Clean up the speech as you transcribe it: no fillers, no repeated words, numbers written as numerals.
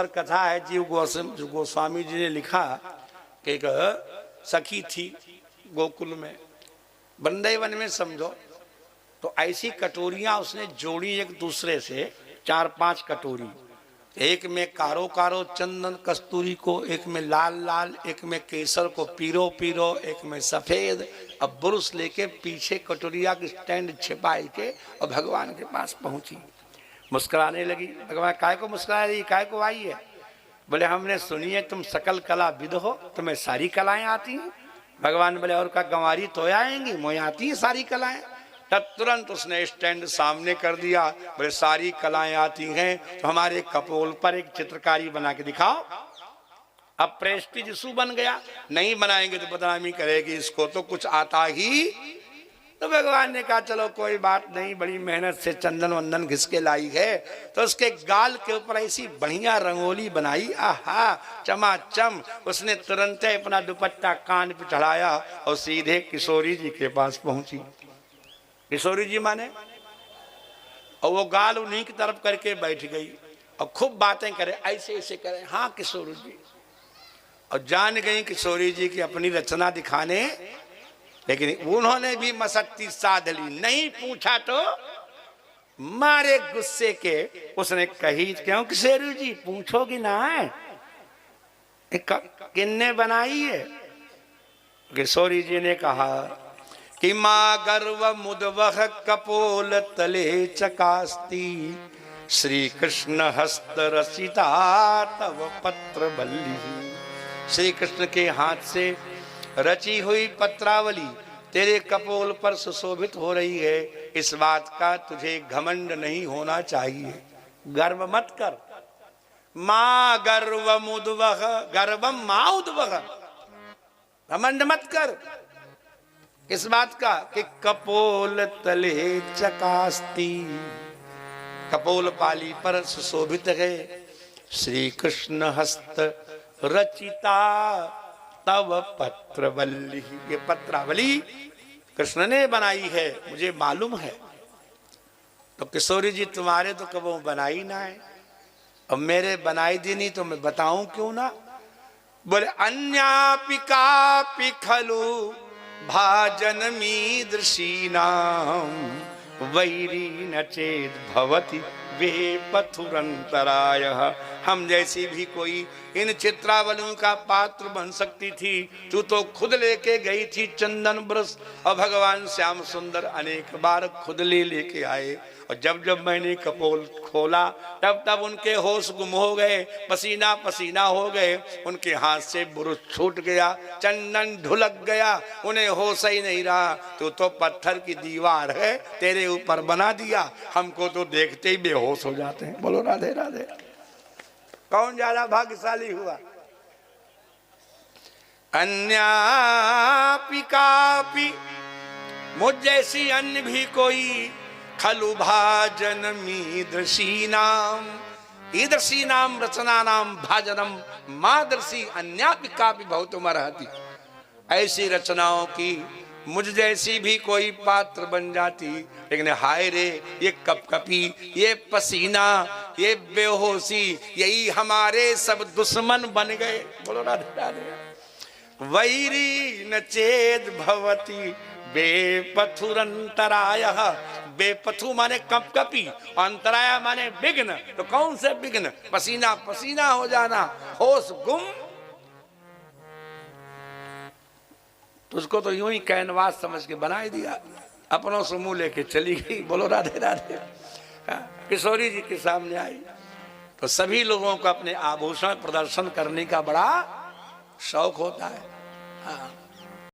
कथा है जीव गोस्वामी जी ने लिखा कि एक सखी थी गोकुल में, वृंदावन में समझो, तो ऐसी कटोरियां उसने जोड़ी एक दूसरे से, 4-5 कटोरी, एक में कारो कारो चंदन कस्तूरी को, एक में लाल लाल, एक में केसर को पीरो पीरो, एक में सफेद। अब बुरुस लेके पीछे कटोरिया की स्टैंड छिपाई के और भगवान के पास पहुंची, मुस्कुराने लगी। भगवान काय को मुस्कुरा रही, काय को आई है? बोले हमने सुनी है तुम सकल कला विद हो, तुम्हें सारी कलाएं आती हैं। भगवान बोले और का गंवारी तो आएंगी, मुझे आती है सारी कलाएं। तब तुरंत उसने स्टैंड सामने कर दिया, बोले सारी कलाएं आती हैं तो हमारे कपोल पर एक चित्रकारी बना के दिखाओ। अब प्रेस्टीज इशू बन गया, नहीं बनाएंगे तो बदनामी करेगी, इसको तो कुछ आता ही। तो भगवान ने कहा चलो कोई बात नहीं, बड़ी मेहनत से चंदन वंदन घिस के लाई है, तो उसके गाल के ऊपर ऐसी बढ़िया रंगोली बनाई, आहा चमाचम। उसने तुरंत अपना दुपट्टा कान पे चढ़ाया और सीधे किशोरी जी के पास पहुंची। किशोरी जी माने, और वो गाल उन्हीं की तरफ करके बैठ गई और खूब बातें करे, ऐसे ऐसे करे, हाँ किशोरी जी। और जान गई किशोरी जी की अपनी रचना दिखाने, लेकिन उन्होंने भी मसक्ति साध ली। नहीं पूछा तो मारे गुस्से के उसने कही, क्यों किशोरी जी पूछोगी ना है किन्ने बनाई है? किशोरी जी ने कहा कि माँ गर्व मुदवह कपोल तले चकास्ती, श्री कृष्ण हस्त रसिता तव पत्र बल्ली। श्री कृष्ण के हाथ से रची हुई पत्रावली तेरे कपोल पर सुशोभित हो रही है, इस बात का तुझे घमंड नहीं होना चाहिए, गर्व मत कर। माँ गर्व मुद्वह, गर्वम माँ उद्वह, घमंड मत कर। इस बात का कि कपोल तले चकास्ती, कपोल पाली पर सुशोभित है, श्री कृष्ण हस्त रचिता तव पत्रवल्ली। ये पत्रावली कृष्ण ने बनाई है, मुझे मालूम है। तो किशोरी जी तुम्हारे तो कबो बनाई ना है, अब मेरे बनाई दी नहीं तो मैं बताऊं क्यों ना? बोले अन्यापि कापि खलु भाजन मीदृशीनाम, वैरी न चेद भवति वे पथुरंतरायः। हम जैसी भी कोई इन चित्रावलियों का पात्र बन सकती थी, तू तो खुद लेके गई थी चंदन ब्रश, और भगवान श्याम सुंदर अनेक बार खुद लेके आए, और जब जब मैंने कपोल खोला तब तब उनके होश गुम हो गए, पसीना पसीना हो गए, उनके हाथ से बुरुश छूट गया, चंदन ढुलक गया, उन्हें होश ही नहीं रहा। तू तो पत्थर की दीवार है, तेरे ऊपर बना दिया, हमको तो देखते ही बेहोश हो जाते हैं। बोलो राधे राधे। कौन ज्यादा भाग्यशाली हुआ? अन्यापि कापि, मुझ जैसी अन्य भी कोई, खलु भाजन मीदृशीनाम, ईदृशीनाम रचनानाम भाजनम मादृशी अन्यापि कापि बहुतमर्हति। ऐसी रचनाओं की मुझ जैसी भी कोई पात्र बन जाती, लेकिन हाय रे ये कपकपी, ये पसीना, ये बेहोशी, यही हमारे सब दुश्मन बन गए। बोलो राधे राधे। वैरी न चेद भवति बेपथुरंतरायः। बेपथु माने कपकपी, अंतराया माने विघ्न। तो कौन से विघ्न? पसीना पसीना हो जाना, होश गुम। तुझको तो यूं ही कैनवास समझ के बना ही दिया, अपनों से मुंह लेके चली गई। बोलो राधे राधे। किशोरी जी के सामने आई तो सभी लोगों को अपने आभूषण प्रदर्शन करने का बड़ा शौक होता है। हाँ।